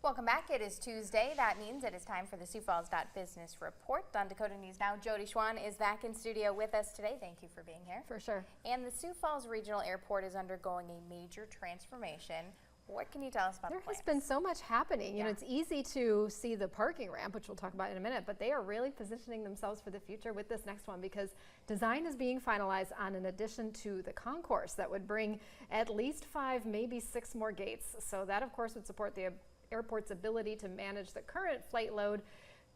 Welcome back. It is Tuesday. That means it is time for the SiouxFalls.Business Report. On Dakota News Now, Jodi Schwan is back in studio with us today. Thank you for being here. For sure. And the Sioux Falls Regional Airport is undergoing a major transformation. What can you tell us about the plans? There has been so much happening. You know, it's easy to see the parking ramp, which we'll talk about in a minute, but they are really positioning themselves for the future with this next one because design is being finalized on an addition to the concourse that would bring at least 5, maybe 6 more gates. So that, of course, would support the airport's ability to manage the current flight load.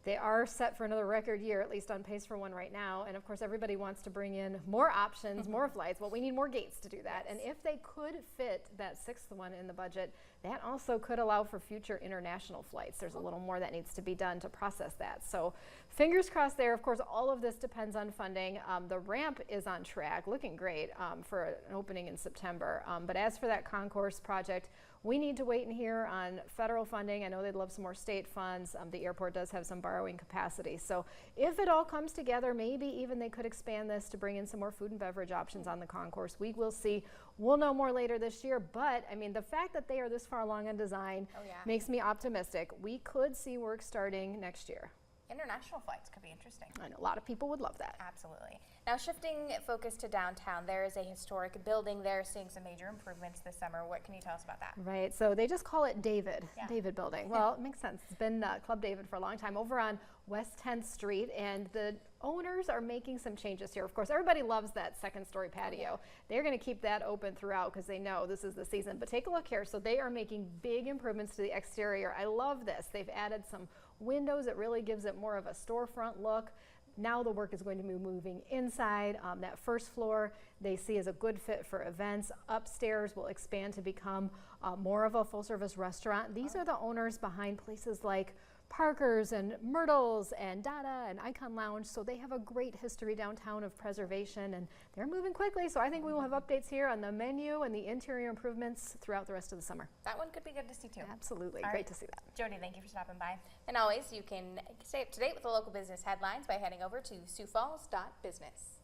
They are set for another record year, at least on pace for one right now. And of course, everybody wants to bring in more options, more flights. Well, we need more gates to do that. And if they could fit that 6th one in the budget, that also could allow for future international flights. There's a little more that needs to be done to process that. So fingers crossed there. Of course, all of this depends on funding. The ramp is on track, looking great for an opening in September. But as for that concourse project, we need to wait and hear on federal funding. I know they'd love some more state funds. The airport does have some borrowing capacity. So if it all comes together, maybe even they could expand this to bring in some more food and beverage options on the concourse. We will see. We'll know more later this year. But, I mean, the fact that they are this far along in design makes me optimistic. We could see work starting next year. International flights could be interesting. I know a lot of people would love that. Absolutely. Now, shifting focus to downtown, there is a historic building there seeing some major improvements this summer. What can you tell us about that? Right. So they just call it David Building. Well, it makes sense. It's been Club David for a long time over on West 10th Street, and the owners are making some changes here. Of course, everybody loves that 2nd-story patio. They're going to keep that open throughout because they know this is the season. But take a look here. So they are making big improvements to the exterior. I love this. They've added some windows. It really gives it more of a storefront look. Now the work is going to be moving inside. That first floor they see as a good fit for events. Upstairs will expand to become more of a full-service restaurant. These are the owners behind places like Parker's and Myrtle's and Dada and Icon Lounge. So they have a great history downtown of preservation, and they're moving quickly. So I think we will have updates here on the menu and the interior improvements throughout the rest of the summer. That one could be good to see too. Absolutely. All Great right. to see that. Jodi, thank you for stopping by. And always, you can stay up to date with the local business headlines by heading over to SiouxFalls.Business.